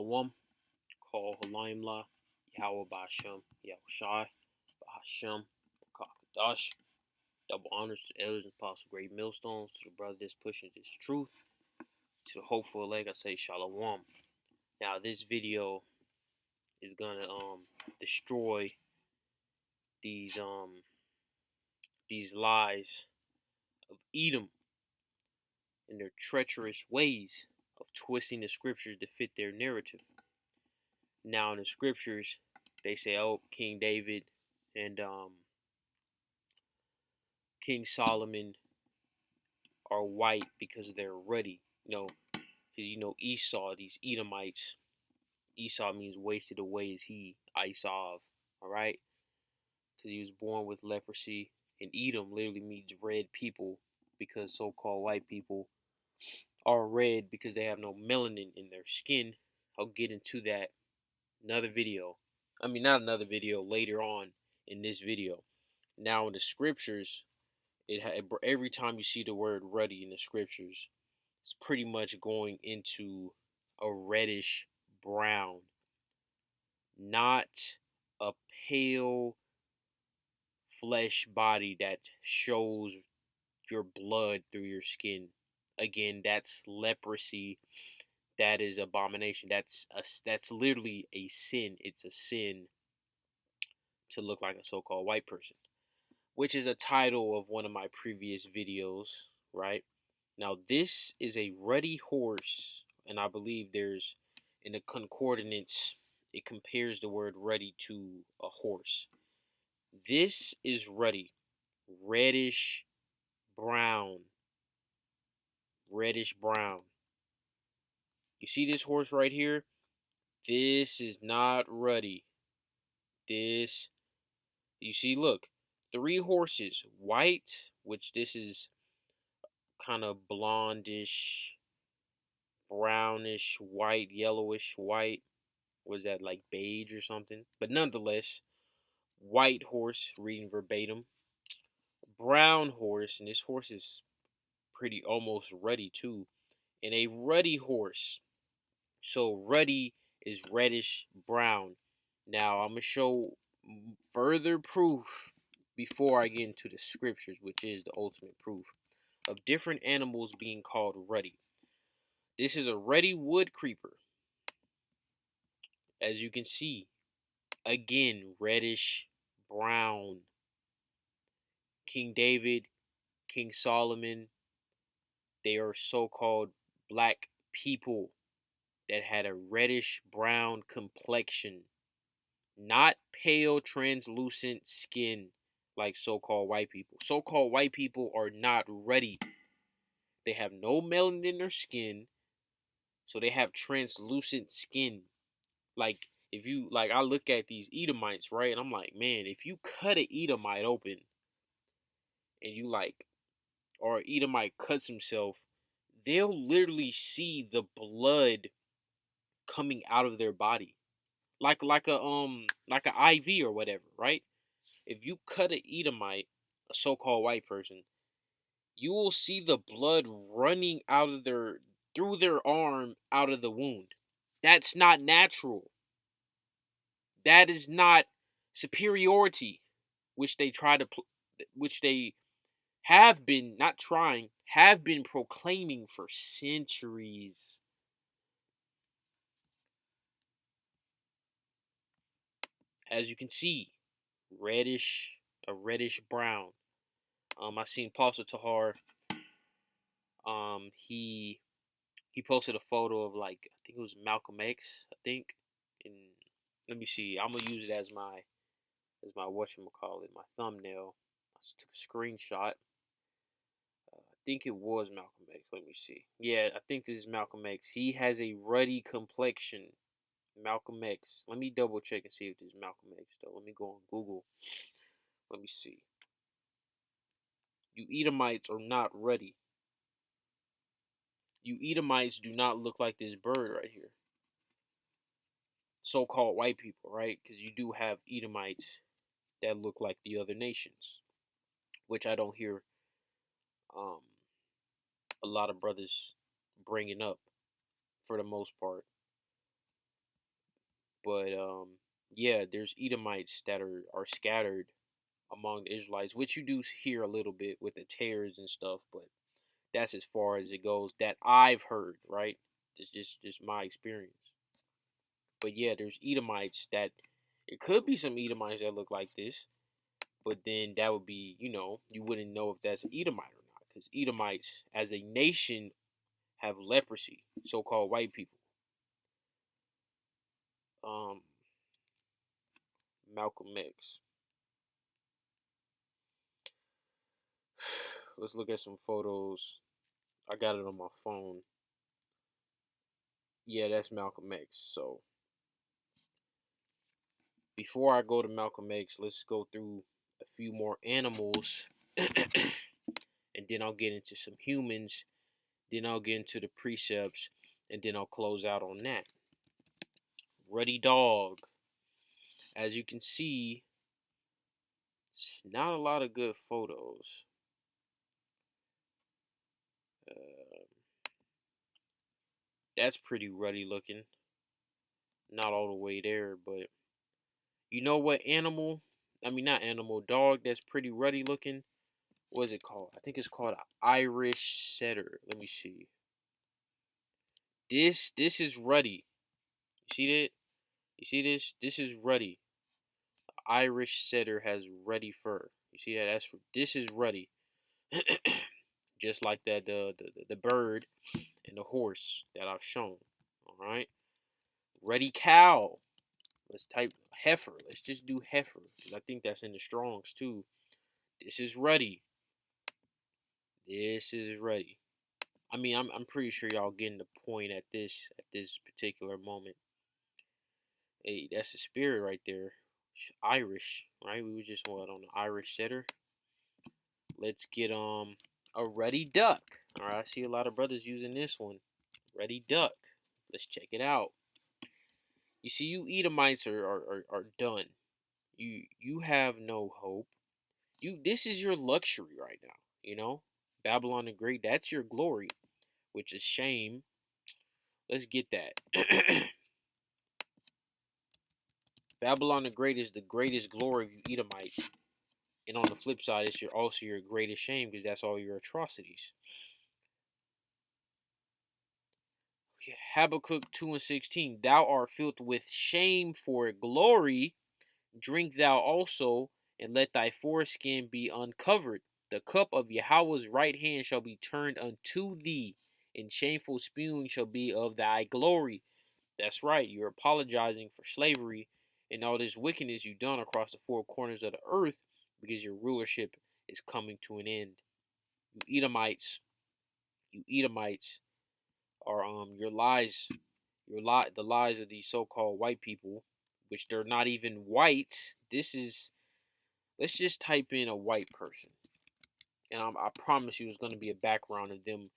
Shalom, call Halayimla, Yahweh Bashem, Yahushai, Bahashem, Kakadash. Double honors to the elders and apostle, great millstones, to the brother that's pushing this truth, to the hopeful elect, I say Shalom. Now this video is gonna destroy these lies of Edom and their treacherous ways of twisting the scriptures to fit their narrative. Now in the scriptures, they say, oh, King David and King Solomon are white because they're ruddy. Because Esau, these Edomites, Esau means wasted away is he, Esau, alright? Because he was born with leprosy. And Edom literally means red people, because so-called white people are red because they have no melanin in their skin. I'll get into that another video. Not another video, later on in this video. Now in the scriptures, every time you see the word ruddy in the scriptures, it's pretty much going into a reddish brown, not a pale flesh body that shows your blood through your skin. Again, that's leprosy. That is abomination. That's literally a sin. It's a sin to look like a so-called white person, which is a title of one of my previous videos, right? Now, this is a ruddy horse, and I believe there's, in the concordance, it compares the word ruddy to a horse. This is ruddy, reddish brown, reddish brown. You see this horse right here? This is not ruddy. This, you see, look, 3 horses, white, which this is kind of blondish, brownish, white, yellowish white. Was that like beige or something? But nonetheless, white horse, reading verbatim. Brown horse, and this horse is pretty almost ruddy too. And a ruddy horse. So ruddy is reddish brown. Now I'm going to show further proof before I get into the scriptures, which is the ultimate proof of different animals being called ruddy. This is a ruddy wood creeper. As you can see, again, reddish brown. King David, King Solomon, they are so-called black people that had a reddish brown complexion, not pale translucent skin like so-called white people. So-called white people are not ruddy. They have no melanin in their skin, so they have translucent skin. Like, if you, like, I look at these Edomites, right, and I'm like, man, if you cut an Edomite open, and you, like, or Edomite cuts himself, they'll literally see the blood coming out of their body, like a IV or whatever, right? If you cut an Edomite, a so-called white person, you will see the blood running out of through their arm out of the wound. That's not natural. That is not superiority, which they try to, which they have been not trying, have been proclaiming for centuries. As you can see, a reddish brown. I seen Pastor Tahar. He posted a photo of, like, I think it was Malcolm X. I think, and let me see. I'm gonna use it as my whatchamacallit, my thumbnail. I took a screenshot. I think it was Malcolm X. Let me see. Yeah, I think this is Malcolm X. He has a ruddy complexion. Malcolm X. Let me double check and see if this is Malcolm X though. Let me go on Google. Let me see. You Edomites are not ruddy. You Edomites do not look like this bird right here. So-called white people, right? Because you do have Edomites that look like the other nations, which I don't hear a lot of brothers bringing up for the most part. But yeah, there's Edomites that are scattered among the Israelites, which you do hear a little bit with the tares and stuff, but that's as far as it goes that I've heard, right? It's just my experience. But yeah, there's Edomites that it could be some Edomites that look like this, but then that would be, you wouldn't know if that's an Edomite or not, because Edomites as a nation have leprosy, so-called white people. Um, Malcolm X. Let's look at some photos. I got it on my phone. Yeah, that's Malcolm X. So before I go to Malcolm X, let's go through a few more animals, and then I'll get into some humans. Then I'll get into the precepts, and then I'll close out on that. Ruddy dog. As you can see, not a lot of good photos. Uh, that's pretty ruddy looking. Not all the way there, but you know what animal? I mean, not animal, dog that's pretty ruddy looking. What is it called? I think it's called an Irish setter. Let me see. This is ruddy. You see that? You see this? This is ruddy. Irish setter has ruddy fur. You see that? This is ruddy. Just like that the bird and the horse that I've shown. All right. Ruddy cow. Let's type heifer. Let's just do heifer. I think that's in the Strongs too. This is ruddy. This is ruddy. I mean, I'm pretty sure y'all getting the point at this particular moment. Hey, that's the spirit right there. Irish, right? We were just on the Irish setter. Let's get a ruddy duck. All right, I see a lot of brothers using this one. Ruddy duck. Let's check it out. You see, you Edomites are done. You have no hope. This is your luxury right now. Babylon the Great. That's your glory, which is shame. Let's get that. Babylon the Great is the greatest glory of you Edomites. And on the flip side, it's also your greatest shame because that's all your atrocities. Habakkuk 2 and 16. Thou art filled with shame for glory. Drink thou also, and let thy foreskin be uncovered. The cup of Yahweh's right hand shall be turned unto thee, and shameful spewing shall be of thy glory. That's right, you're apologizing for slavery and all this wickedness you've done across the four corners of the earth because your rulership is coming to an end. You Edomites are your lies, the lies of these so-called white people, which they're not even white. Let's just type in a white person, and I promise you, it's going to be a background of them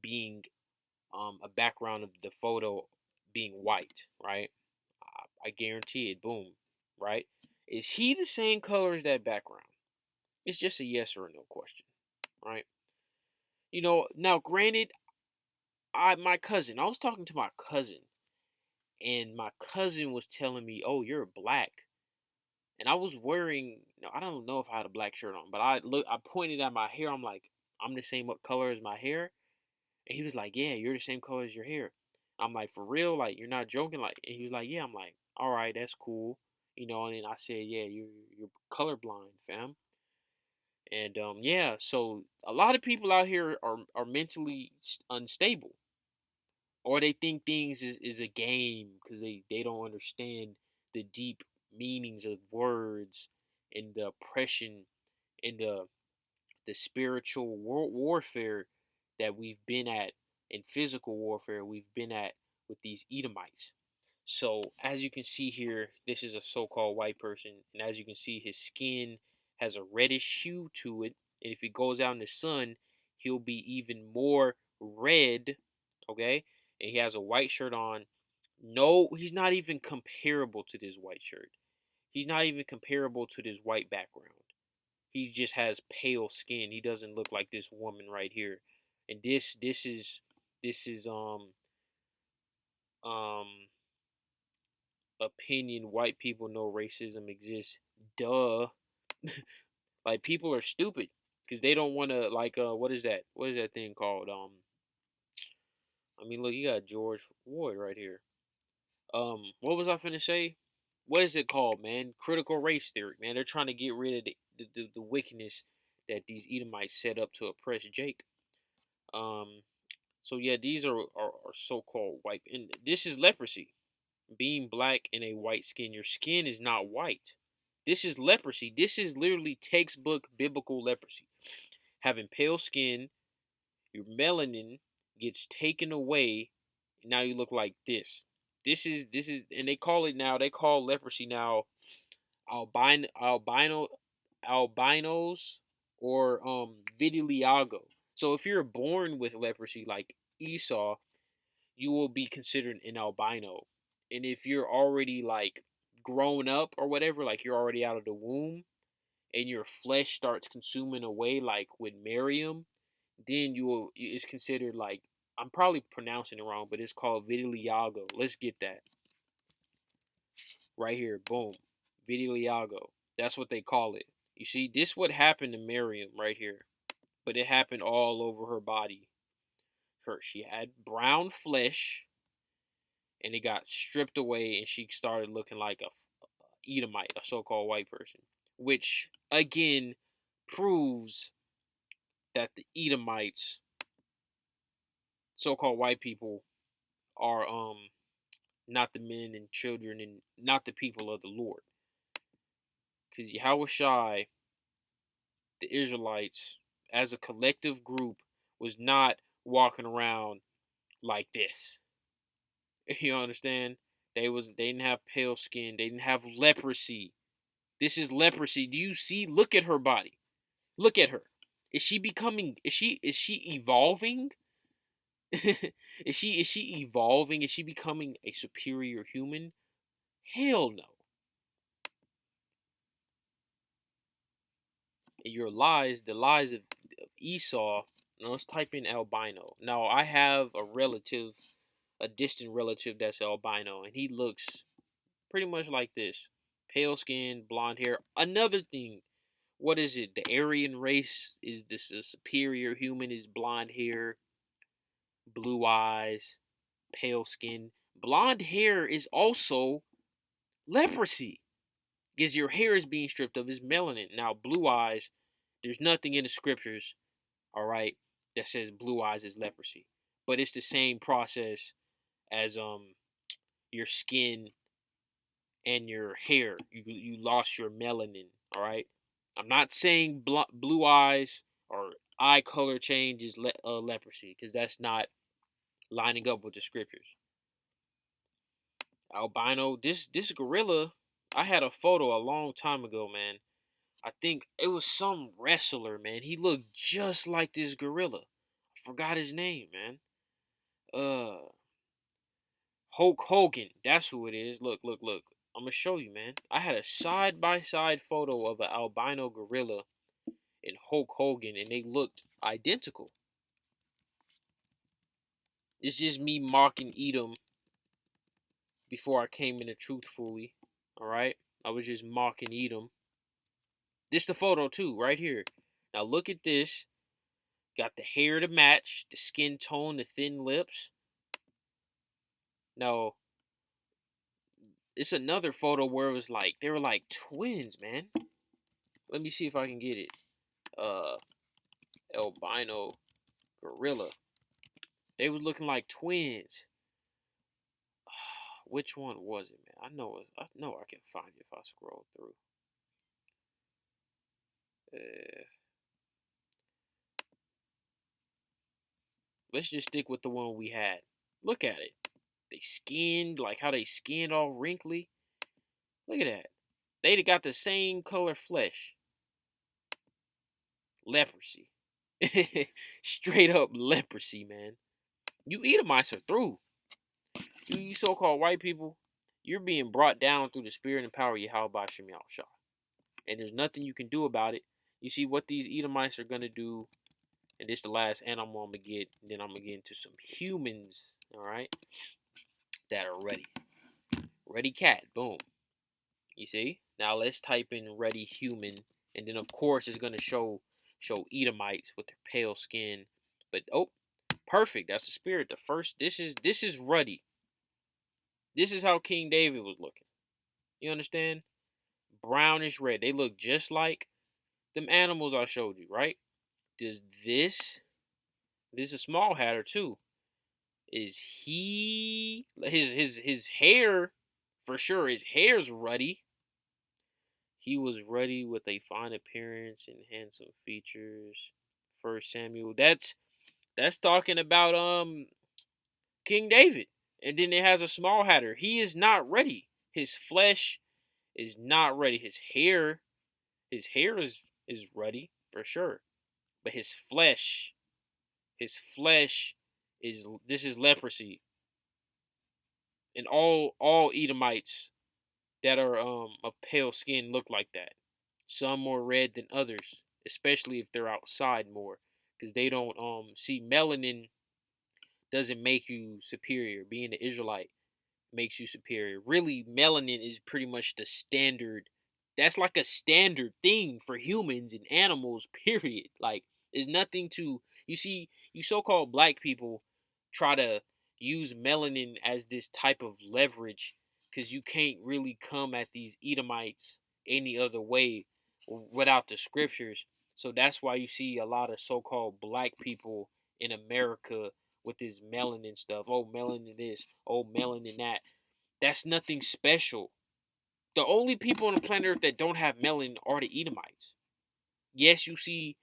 being a background of the photo being white, right? I guarantee it. Boom, right? Is he the same color as that background? It's just a yes or a no question, right? Now granted, my cousin, I was talking to my cousin, and my cousin was telling me, "Oh, you're black," and I was wearing, I don't know if I had a black shirt on, but I pointed at my hair. I'm like, I'm the same color as my hair, and he was like, "Yeah, you're the same color as your hair." I'm like, "For real? Like, you're not joking?" Like, and he was like, "Yeah." I'm like, "All right, that's cool." And then I said, "Yeah, you're colorblind, fam." And yeah, so a lot of people out here are mentally unstable, or they think things is a game because they don't understand the deep meanings of words and the oppression and the spiritual warfare that we've been at, and physical warfare we've been at with these Edomites. So as you can see here, this is a so-called white person, and as you can see, his skin has a reddish hue to it, and if he goes out in the sun, he'll be even more red. Okay, and he has a white shirt on. No, he's not even comparable to this white shirt. He's not even comparable to this white background. He just has pale skin. He doesn't look like this woman right here. And this is um opinion, white people know racism exists. Duh. Like people are stupid because they don't want to like what is that? What is that thing called? I mean, look, you got George Floyd right here. What was I finna say? What is it called, man? Critical race theory, man. They're trying to get rid of the wickedness that these Edomites set up to oppress Jake. Um, so yeah, these are so-called white, and this is leprosy. Being black in a white skin, your skin is not white. This is leprosy. This is literally textbook biblical leprosy. Having pale skin, your melanin gets taken away, and now you look like this. This is, and they call it now. They call leprosy now albinos or vitiligo. So if you're born with leprosy like Esau, you will be considered an albino. And if you're already like grown up or whatever, like you're already out of the womb and your flesh starts consuming away like with Miriam, then you will it's considered like I'm probably pronouncing it wrong, but it's called vitiligo. Let's get that right here. Boom, vitiligo. That's what they call it. You see, this what happened to Miriam right here, but it happened all over her body. She had brown flesh, and it got stripped away, and she started looking like a Edomite, a so-called white person, which again proves that the Edomites, so-called white people, are not the men and children and not the people of the Lord. Because Yahweh Shai, the Israelites, as a collective group, was not walking around like this. You understand? They didn't have pale skin. They didn't have leprosy. This is leprosy. Do you see? Look at her body. Look at her. Is she becoming? Is she evolving? is she evolving? Is she becoming a superior human? Hell no. And your lies, the lies of Esau. Now let's type in albino. Now I have a relative, a distant relative that's albino, and he looks pretty much like this: pale skin, blonde hair. Another thing, what is it? The Aryan race is this a superior human? Is blonde hair, blue eyes, pale skin. Blonde hair is also leprosy because your hair is being stripped of its melanin. Now, blue eyes, there's nothing in the scriptures, all right, that says blue eyes is leprosy, but it's the same process as your skin and your hair. You lost your melanin, all right. I'm not saying blue eyes or eye color change is leprosy because that's not lining up with the scriptures. Albino, this gorilla, I had a photo a long time ago, man. I think it was some wrestler, man. He looked just like this gorilla. I forgot his name, man. Uh, Hulk Hogan. That's who it is. Look, look, look. I'm gonna show you, man. I had a side by side photo of an albino gorilla and Hulk Hogan, and they looked identical. It's just me mocking Edom before I came into truth fully. All right, I was just mocking Edom. This the photo too, right here. Now look at this. Got the hair to match, the skin tone, the thin lips. Now, it's another photo where it was like they were like twins, man. Let me see if I can get it. Uh, albino gorilla. They was looking like twins. Which one was it, man? I know I can find it if I scroll through. Uh, let's just stick with the one we had. Look at it. They skinned, like how they skinned all wrinkly. Look at that. They got the same color flesh. Leprosy. Straight up leprosy, man. You Edomites are through. You so-called white people, you're being brought down through the spirit and power of Yahweh Shem Shah. And there's nothing you can do about it. You see what these Edomites are going to do, and this is the last animal I'm going to get, and then I'm going to get into some humans, all right, that are ready. Ruddy cat. Boom. You see? Now let's type in ruddy human, and then of course it's gonna show Edomites with their pale skin. But oh, perfect. That's the spirit. The first. This is ruddy. This is how King David was looking. You understand? Brownish red. They look just like them animals I showed you, right? Does this is a small hatter too. Is he his hair for sure? His hair's ruddy. He was ruddy with a fine appearance and handsome features. First Samuel. That's talking about King David. And then it has a small hatter. He is not ready. His flesh is not ready. His hair is ruddy for sure. But his flesh is this is leprosy. And all Edomites that are of pale skin look like that. Some more red than others, especially if they're outside more, because they don't see melanin doesn't make you superior. Being an Israelite makes you superior. Really, melanin is pretty much the standard. That's like a standard thing for humans and animals, period. Like, there's nothing to. You see, you so called black people try to use melanin as this type of leverage because you can't really come at these Edomites any other way without the scriptures. So that's why you see a lot of so called black people in America with this melanin stuff. Oh, melanin this. Oh, melanin that. That's nothing special. The only people on the planet Earth that don't have melanin are the Edomites. Yes, you see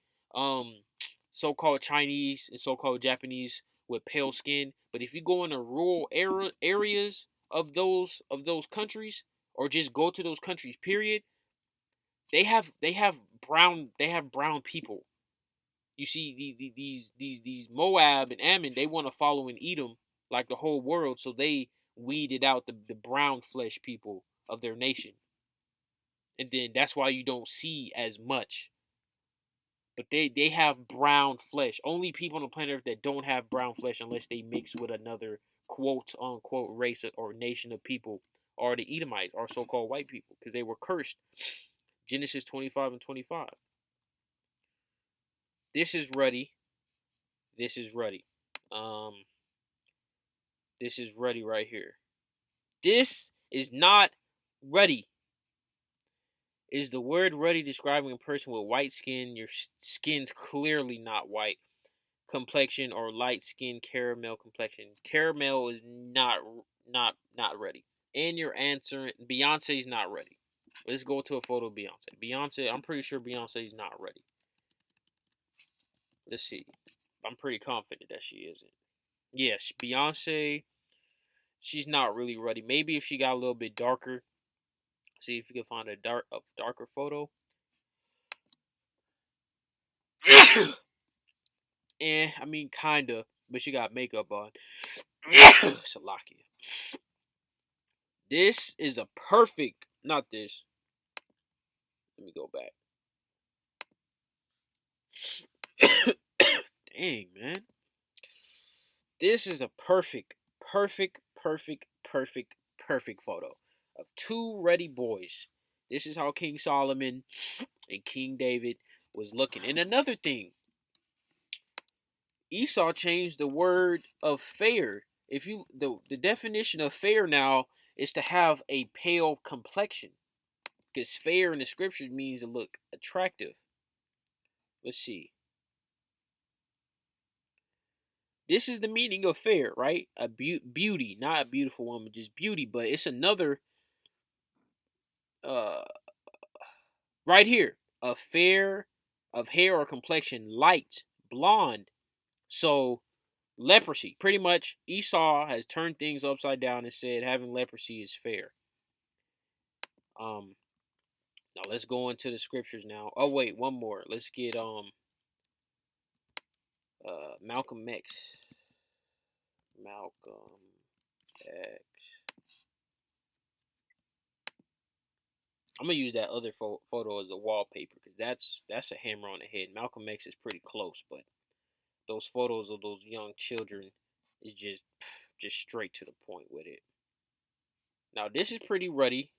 so-called Chinese and so-called Japanese with pale skin, but if you go in the rural areas of those countries or just go to those countries period, they have brown people. You see these Moab and Ammon, they want to follow in Edom like the whole world, so they weeded out the brown flesh people of their nation. And then that's why you don't see as much. But they have brown flesh. Only people on the planet Earth that don't have brown flesh unless they mix with another quote unquote race or nation of people are the Edomites, or so called white people, because they were cursed. Genesis 25 and 25. This is ruddy. This is ruddy. Um this is ruddy right here. This is not ruddy. Is the word ruddy describing a person with white skin? Your skin's clearly not white. Complexion or light skin caramel complexion. Caramel is not ready. And your answer, Beyonce's not ready. Let's go to a photo of Beyonce. Beyonce, I'm pretty sure Beyonce's not ready. Let's see. I'm pretty confident that she isn't. Yes, Beyonce, she's not really ready. Maybe if she got a little bit darker. See if you can find a darker photo. I mean kinda, but she got makeup on. Salakia. This is a perfect, not this. Let me go back. Dang, man. This is a perfect photo of two ready boys. This is how King Solomon and King David was looking. And another thing, Esau changed the word of fair. If you the definition of fair now is to have a pale complexion. Because fair in the scriptures means to look attractive. Let's see. This is the meaning of fair, right? A beauty, not a beautiful woman, just beauty. But it's another, uh, right here, a fair of hair or complexion, light, blonde. So leprosy, pretty much, Esau has turned things upside down and said having leprosy is fair. Um, Now let's go into the scriptures now. Oh wait, one more. Let's get Malcolm X. Malcolm X. I'm gonna use that other photo as a wallpaper because that's a hammer on the head. Malcolm X is pretty close, but those photos of those young children is just straight to the point with it. Now this is pretty ruddy.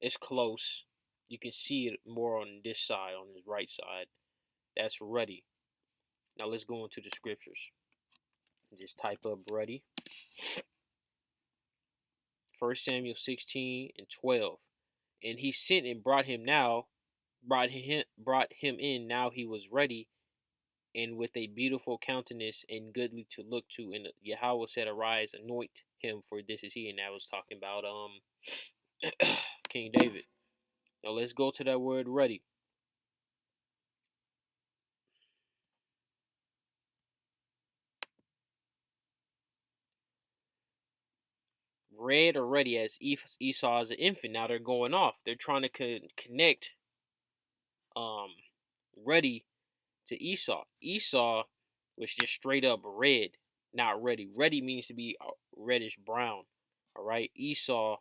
It's close. You can see it more on this side, on his right side. That's ruddy. Now let's go into the scriptures. Just type up ruddy. 1 Samuel 16 and 12. And he sent and brought him in. Now he was ready and with a beautiful countenance and goodly to look to. And Yahweh said, "Arise, anoint him, for this is he." And that was talking about King David. Now let's go to that word ready. Read or ready as Esau as an infant. Now they're going off. They're trying to connect ready to Esau. Esau was just straight up red, not ready. Ready means to be reddish brown. All right. Esau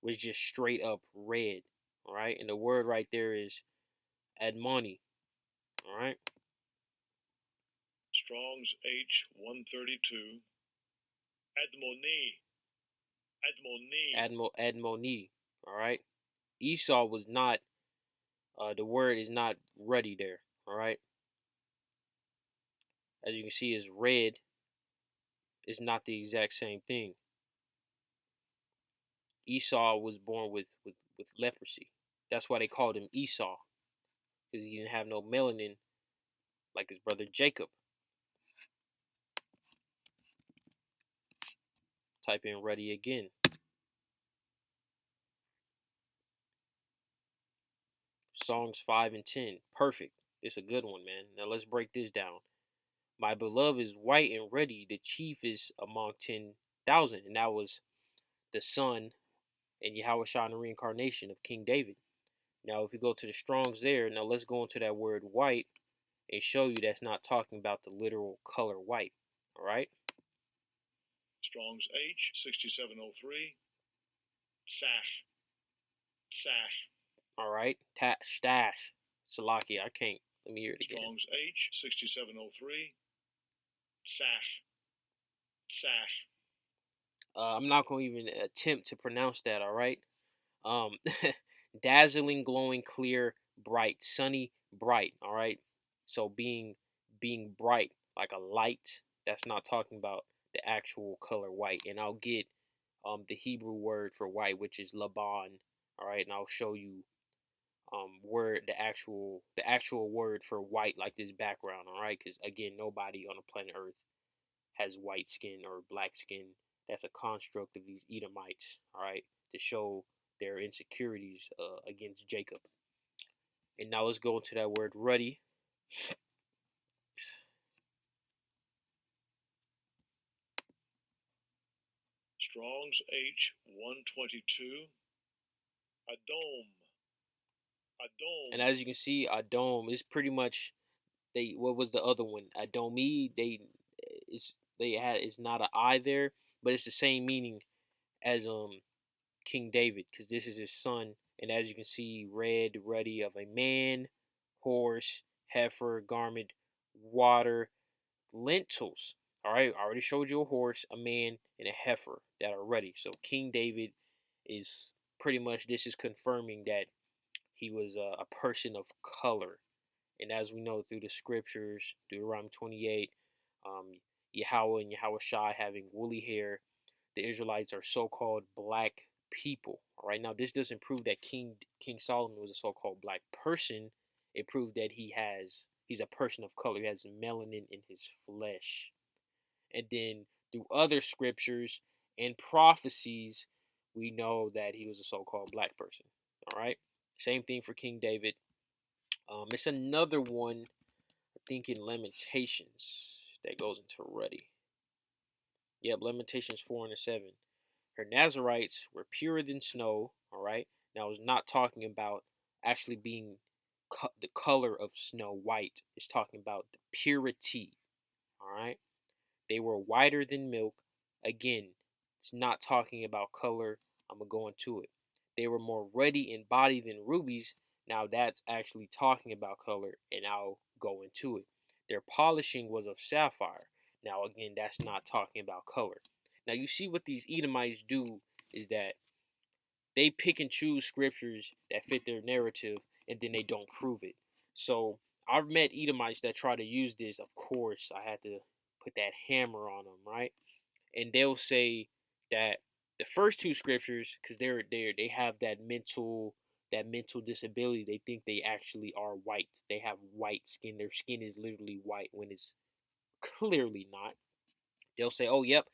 was just straight up red. All right. And the word right there is admoni. All right. Strong's H132. Admoni. All right. Esau was not. The word is not ready there. All right. As you can see, is red. Is not the exact same thing. Esau was born with leprosy. That's why they called him Esau, because he didn't have no melanin like his brother Jacob. Type in ready again. Songs 5 and 10. Perfect. It's a good one, man. Now let's break this down. My beloved is white and ready. The chief is among 10,000. And that was the son and Yahweh Shah in the reincarnation of King David. Now, if you go to the Strongs there, now let's go into that word white and show you that's not talking about the literal color white. All right? Strong's H6703. Sash. All right. Stash. Salaki. I can't. Let me hear it again. Strong's H6703. Sash. I'm not going to even attempt to pronounce that, all right? Dazzling, glowing, clear, bright, sunny, bright, all right? So being bright, like a light, that's not talking about the actual color white. And I'll get the Hebrew word for white, which is Laban, all right? And I'll show you the actual word for white, like this background, all right? Because again, nobody on the planet Earth has white skin or black skin. That's a construct of these Edomites, all right, to show their insecurities against Jacob. And now let's go into that word ruddy. Strong's H122. Adom. And as you can see, Adom is pretty much what was the other one? Adomi. It's not an I there, but it's the same meaning as King David, because this is his son. And as you can see, red, ruddy of a man, horse, heifer, garment, water, lentils. All right, I already showed you a horse, a man, and a heifer that are ready. So King David is pretty much, this is confirming that he was a person of color. And as we know through the scriptures, Deuteronomy 28, Yahweh and Yahweh Shai having woolly hair, the Israelites are so-called black people. All right, now this doesn't prove that King Solomon was a so-called black person. It proved that he's a person of color. He has melanin in his flesh. And then through other scriptures and prophecies, we know that he was a so-called black person. All right, same thing for King David. It's another one, I think, in Lamentations that goes into ruddy. Yep, Lamentations 4 and 7. Her Nazarites were purer than snow. All right. Now, it's not talking about actually being the color of snow white. It's talking about the purity. All right. They were whiter than milk. Again, it's not talking about color. I'm going to go into it. They were more ruddy in body than rubies. Now, that's actually talking about color, and I'll go into it. Their polishing was of sapphire. Now, again, that's not talking about color. Now, you see what these Edomites do is that they pick and choose scriptures that fit their narrative, and then they don't prove it. So I've met Edomites that try to use this. Of course, I had to put that hammer on them, right? And they'll say that the first two scriptures, because they have that mental disability. They think they actually are white. They have white skin. Their skin is literally white when it's clearly not. They'll say, "Oh, yep,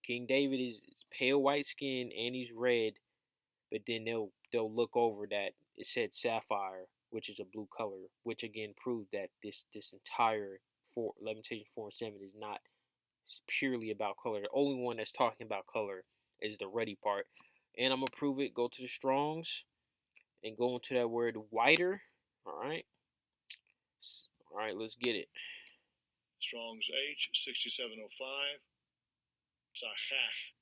King David is pale white skin and he's red," but then they'll look over that it said sapphire, which is a blue color, which again proved that this entire Lamentation 4:7 is not purely about color. The only one that's talking about color is the ruddy part. And I'm gonna prove it. Go to the Strongs and go into that word whiter. All right. All right. Let's get it. Strong's H 6705. Tzachach.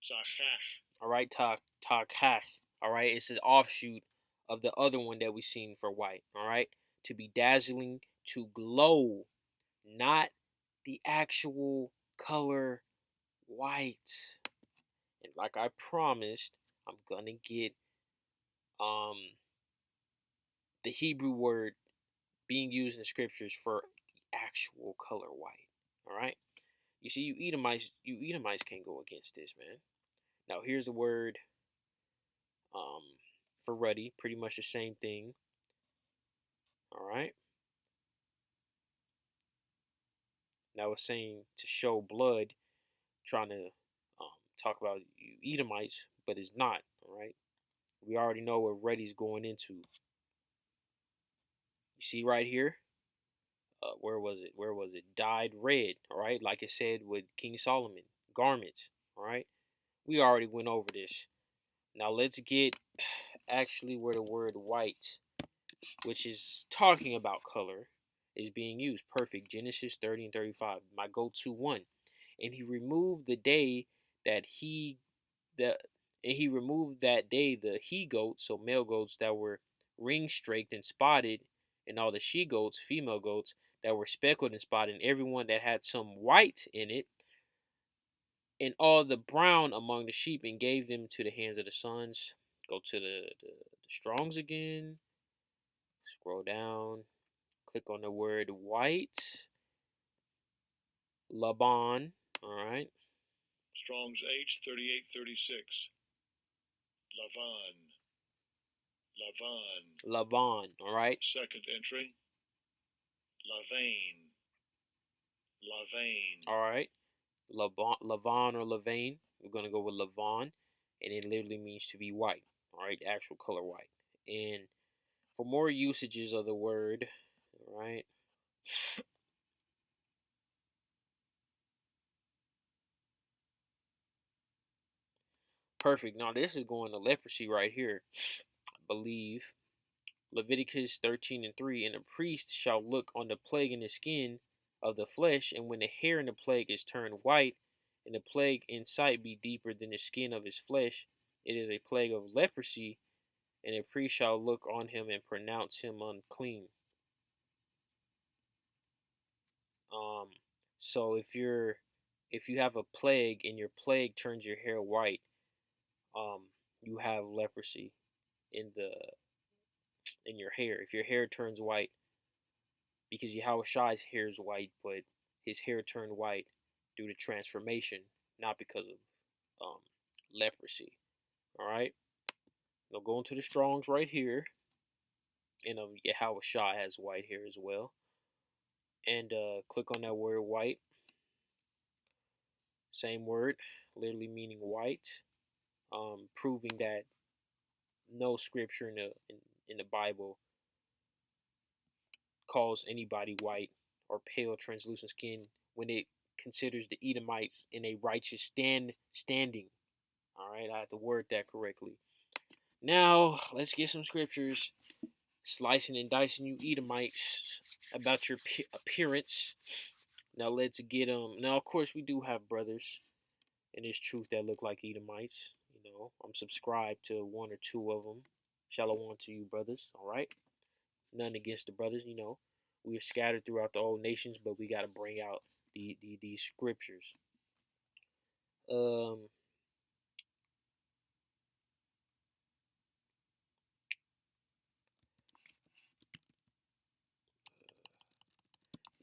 Tzachach. All right. Takach. All right. It's an offshoot of the other one that we seen for white. All right. To be dazzling, to glow, not the actual color white. And like I promised, I'm gonna get um the Hebrew word being used in the scriptures for the actual color white. All right. You see, you Edomites can't go against this, man. Now here's the word um for ruddy, pretty much the same thing. All right. Now it's saying to show blood, trying to talk about you Edomites, but it's not. All right. We already know what ruddy's going into. You see right here, where was it? Where was it? Dyed red. All right, like it said with King Solomon, garments. All right, we already went over this. Now let's get actually where the word white, which is talking about color, is being used. Perfect. Genesis 30 and 35. My go-to one. And he removed the day that the and he removed that day the he goats, so male goats that were ring straked and spotted, and all the she goats, female goats, that were speckled and spotted, and everyone that had some white in it, and all the brown among the sheep, and gave them to the hands of the sons. Go to the Strongs again. Scroll down. Click on the word white. Laban. All right. Strong's H 3836. Lavan. Lavan. Laban. All right. Second entry. Lavain. Lavain. All right. Lavan or Lavain. We're gonna go with Lavan, and it literally means to be white. All right, actual color white. And for more usages of the word, all right. Perfect. Now this is going to leprosy right here. I believe Leviticus 13 and 3. And the priest shall look on the plague in the skin of the flesh, and when the hair in the plague is turned white, and the plague in sight be deeper than the skin of his flesh, it is a plague of leprosy, and a priest shall look on him and pronounce him unclean. Um, so if you have a plague and your plague turns your hair white, um, you have leprosy in the in your hair. If your hair turns white, because Yahweh Shai's hair is white, but his hair turned white due to transformation, not because of leprosy. All right. Now go into the Strongs right here, and Yahweh Shai has white hair as well. And click on that word white. Same word, literally meaning white, proving that no scripture in the Bible calls anybody white or pale, translucent skin when it considers the Edomites in a righteous standing. All right, I have to word that correctly. Now let's get some scriptures, slicing and dicing you Edomites about your appearance. Now let's get them. Now of course we do have brothers in this truth that look like Edomites. You know, I'm subscribed to one or two of them. Shalom to you, brothers. All right, none against the brothers. You know, we are scattered throughout the old nations, but we got to bring out these scriptures. Um,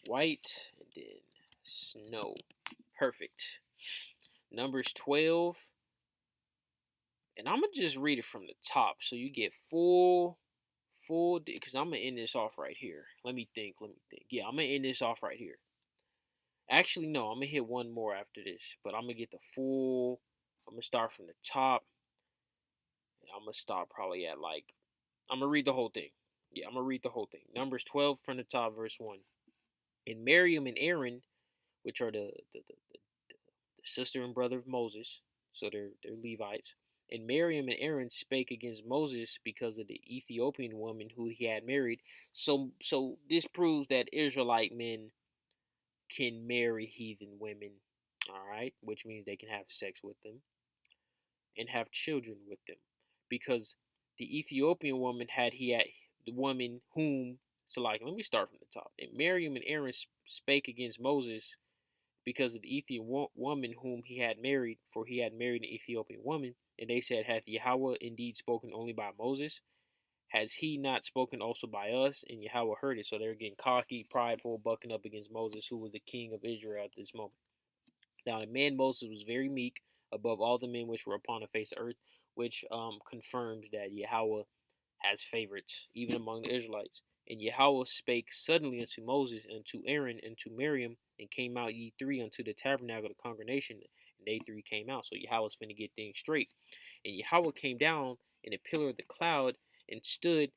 white, and then snow. Perfect. Numbers 12. And I'm going to just read it from the top so you get full, because I'm going to end this off right here. Let me think. Yeah, I'm going to end this off right here. Actually, no, I'm going to hit one more after this, but I'm going to get the full. I'm going to start from the top. And I'm going to stop probably at I'm going to read the whole thing. Yeah, I'm going to read the whole thing. Numbers 12 from the top, verse 1. And Miriam and Aaron, which are the sister and brother of Moses, so they're Levites. And Miriam and Aaron spake against Moses because of the Ethiopian woman who he had married. So this proves that Israelite men can marry heathen women, all right, which means they can have sex with them and have children with them, because the Ethiopian woman had the woman whom. So let me start from the top. And Miriam and Aaron spake against Moses because of the Ethiopian woman whom he had married, for he had married an Ethiopian woman. And they said, hath Yahweh indeed spoken only by Moses? Has he not spoken also by us? And Yahweh heard it. So they're getting cocky, prideful, bucking up against Moses, who was the king of Israel at this moment. Now the man Moses was very meek above all the men which were upon the face of earth, which confirms that Yahweh has favorites, even among the Israelites. And Yahweh spake suddenly unto Moses, and to Aaron, and to Miriam, and came out ye three unto the tabernacle of the congregation, and they three came out. So Yahweh's finna get things straight. And Yahweh came down in a pillar of the cloud, and stood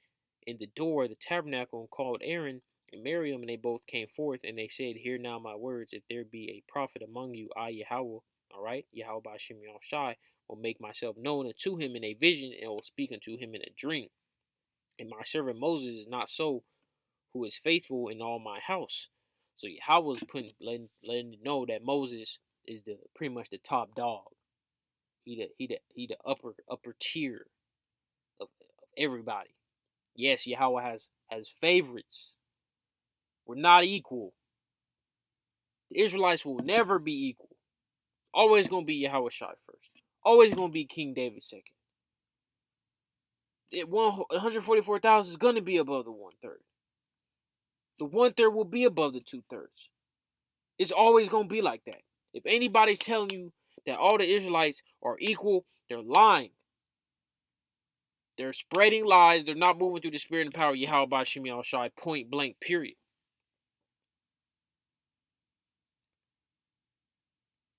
in the door of the tabernacle, and called Aaron and Miriam, and they both came forth, and they said, hear now my words, if there be a prophet among you, I Yahweh, all right, Yahweh by Shem Shai, will make myself known unto him in a vision, and will speak unto him in a dream. And my servant Moses is not so, who is faithful in all my house. So Yahweh was letting know that Moses is the pretty much the top dog. He the upper tier of everybody. Yes, Yahweh has favorites. We're not equal. The Israelites will never be equal. Always gonna be Yahweh Shai first. Always gonna be King David second. 144,000 is gonna be above the 1/3. The 1/3 will be above the 2/3. It's always going to be like that. If anybody's telling you that all the Israelites are equal, they're lying. They're spreading lies. They're not moving through the spirit and power of Yahweh by Shem Shai, point blank, period.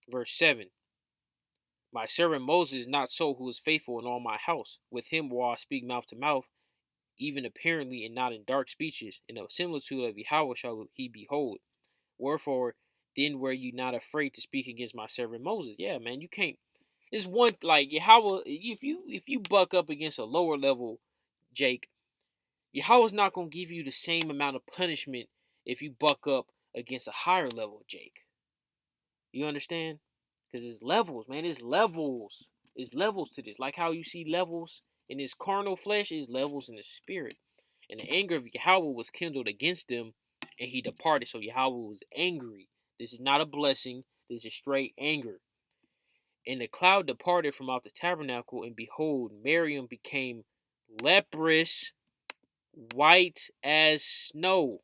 Verse 7. My servant Moses is not so, who is faithful in all my house. With him will I speak mouth to mouth, even apparently and not in dark speeches. In a similitude of Yahweh shall he behold. Wherefore, then were you not afraid to speak against my servant Moses? Yeah, man, you can't. It's one Yahweh. If you buck up against a lower level Jake, Yahweh's not gonna give you the same amount of punishment if you buck up against a higher level Jake. You understand? Because it's levels, man. It's levels. It's levels to this. Like how you see levels in his carnal flesh, is levels in the spirit. And the anger of Yahweh was kindled against them, and he departed. So Yahweh was angry. This is not a blessing. This is straight anger. And the cloud departed from out the tabernacle, and behold, Miriam became leprous, white as snow.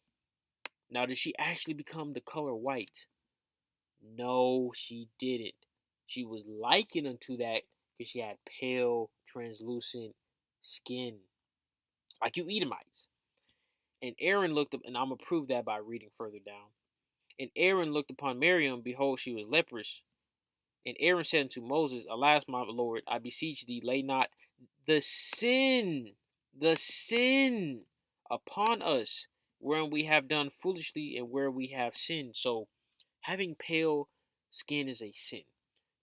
Now, did she actually become the color white? No, she didn't. She was likened unto that because she had pale, translucent skin, like you Edomites. And Aaron looked up, and I'm going to prove that by reading further down. And Aaron looked upon Miriam, behold, she was leprous. And Aaron said unto Moses, alas, my Lord, I beseech thee, lay not the sin upon us, wherein we have done foolishly and where we have sinned. So, having pale skin is a sin.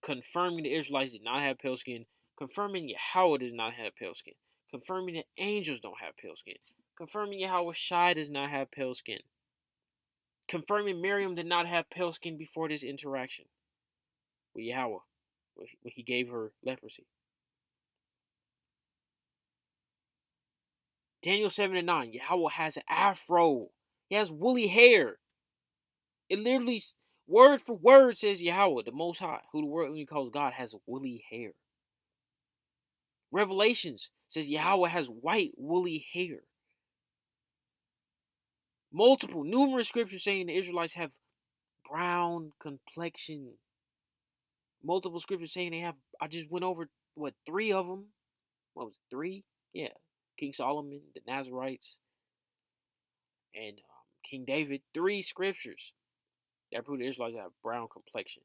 Confirming the Israelites did not have pale skin. Confirming Yahweh does not have pale skin. Confirming the angels don't have pale skin. Confirming Yahweh Shai does not have pale skin. Confirming Miriam did not have pale skin before this interaction with Yahweh when he gave her leprosy. Daniel 7:9, Yahweh has an afro. He has woolly hair. It literally, word for word, says Yahweh, the Most High, who the world only calls God, has woolly hair. Revelations says Yahweh has white woolly hair. numerous scriptures saying the Israelites have brown complexion. Multiple scriptures saying they have. I just went over what 3 of them. What was it, 3? Yeah, King Solomon, the Nazarites, and King David. 3 scriptures that prove the Israelites have brown complexion.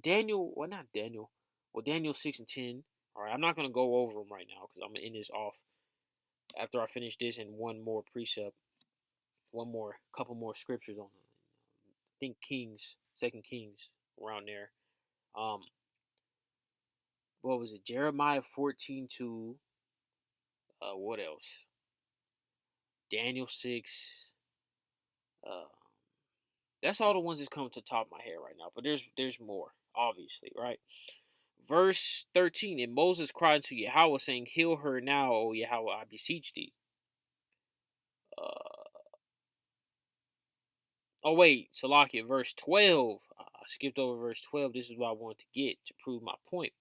Daniel, well not Daniel, well Daniel 6 and 10. All right, I'm not gonna go over them right now because I'm gonna end this off after I finish this and one more precept, couple more scriptures on it. I think Kings, Second Kings, around there. Um, what was it? Jeremiah 14:2. What else? Daniel 6. Uh, that's all the ones that's coming to the top of my head right now. But there's more, obviously, right? Verse 13. And Moses cried to Yahweh, saying, "Heal her now, O Yahweh, I beseech thee." Uh, oh wait, Salakia, verse 12. I skipped over verse 12. This is what I want to get to prove my point.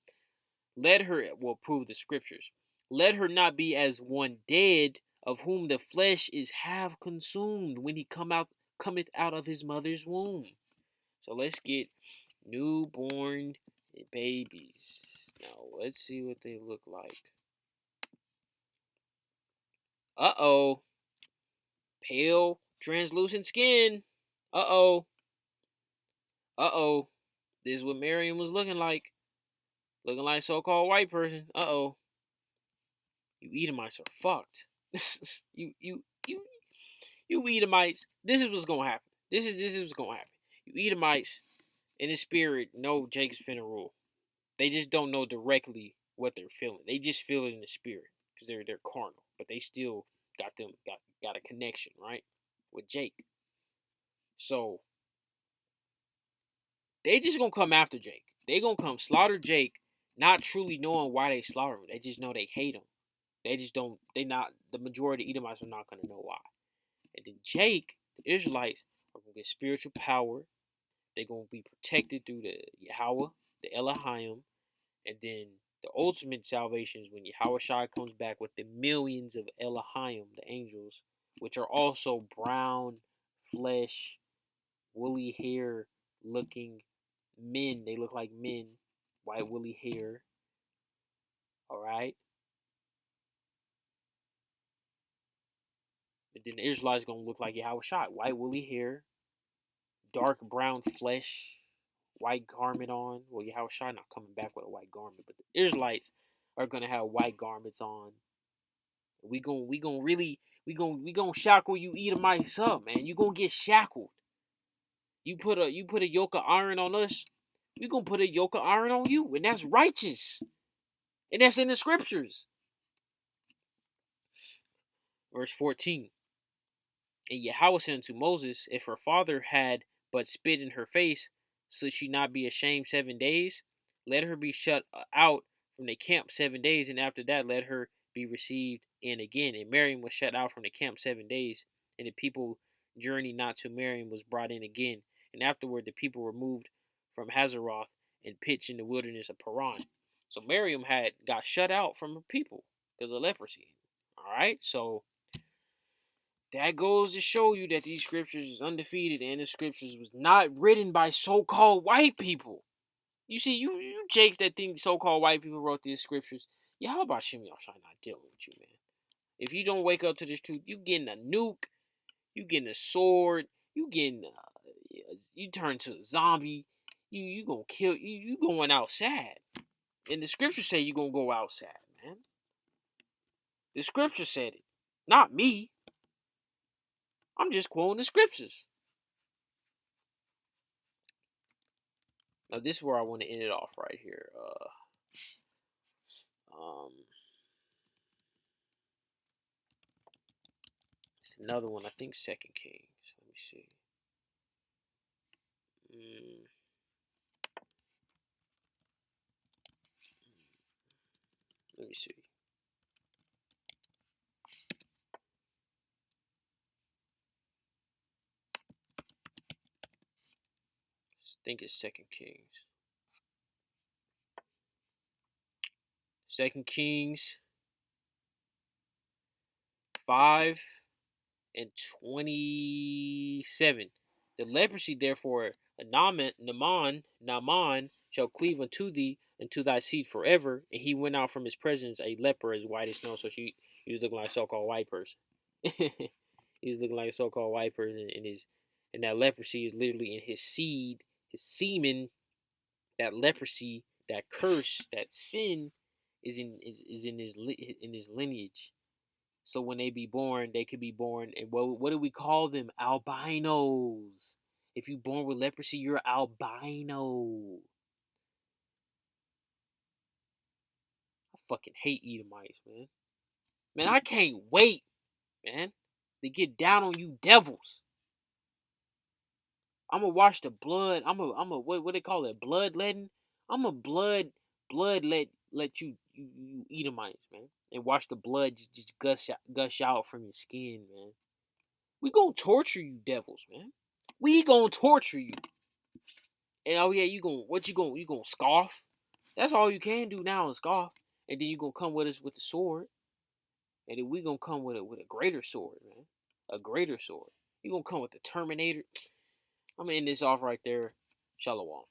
Let her, will prove the scriptures. Let her not be as one dead, of whom the flesh is half consumed when he cometh out of his mother's womb. So let's get newborn babies. Now let's see what they look like. Uh-oh. Pale, translucent skin. Uh-oh. Uh-oh. This is what Miriam was looking like. Looking like a so-called white person. Uh-oh. You Edomites are fucked. You Edomites. This is what's gonna happen. This is what's gonna happen. You Edomites in the spirit know Jake's finna rule. They just don't know directly what they're feeling. They just feel it in the spirit because they're carnal, but they still got a connection, right, with Jake. So they just gonna come after Jake. They gonna come slaughter Jake, not truly knowing why they slaughter him. They just know they hate him. They just don't. They not the majority of Edomites are not gonna know why. And then Jake, the Israelites, are gonna get spiritual power. They're gonna be protected through the Yahweh, the Elohim, and then the ultimate salvation is when Yahweh Shai comes back with the millions of Elohim, the angels, which are also brown flesh, woolly hair looking men. They look like men, white woolly hair. All right. And then the Israelites gonna look like Yahweh Shai, white woolly hair, dark brown flesh, white garment on. Well, Yahweh Shai not coming back with a white garment, but the Israelites are gonna have white garments on. We gonna shackle you Edomites up, man. You gonna get shackled. You put a yoke of iron on us, we gonna put a yoke of iron on you, and that's righteous, and that's in the scriptures. Verse 14. And Yahweh said unto Moses, if her father had but spit in her face, should she not be ashamed 7 days? Let her be shut out from the camp 7 days, and after that let her be received in again. And Miriam was shut out from the camp 7 days, and the people journeyed not till Miriam was brought in again. And afterward the people were moved from Hazeroth and pitched in the wilderness of Paran. So Miriam had got shut out from her people because of leprosy. All right, so that goes to show you that these scriptures is undefeated and the scriptures was not written by so-called white people. You see, you jakes that think so-called white people wrote these scriptures, yeah, how about Shimmy Shai not dealing with you, man? If you don't wake up to this truth, you getting a nuke, you getting a sword, you getting, you turn to a zombie, you gonna kill, you going outside. And the scriptures say you gonna go outside, man. The scripture said it, not me. I'm just quoting the scriptures. Now this is where I want to end it off right here. It's another one. I think Second Kings. Let me see. Let me see. I think it's Second Kings. Second Kings 5 and 27. The leprosy, therefore, Naaman shall cleave unto thee, unto thy seed forever. And he went out from his presence a leper as white as snow. So he was looking like a so-called white person. He was looking like a so-called white person, and that leprosy is literally in his seed, his semen. That leprosy, that curse, that sin is in his lineage. So when they be born, they could be born. And what do we call them? Albinos. If you born with leprosy, you're albino. I fucking hate Edomites, man. Man, I can't wait, man, to get down on you devils. I'm gonna wash the blood. I'm a what they call it? Bloodletting. I'm a blood let you Edomites, man, and watch the blood just gush out from your skin, man. We gonna torture you devils, man. We gonna torture you. And oh yeah, you gonna scoff? That's all you can do now is scoff. And then you gonna come with us with the sword. And then we gonna come with a greater sword, man. A greater sword. You gonna come with the Terminator. I'm gonna end this off right there. Shalom.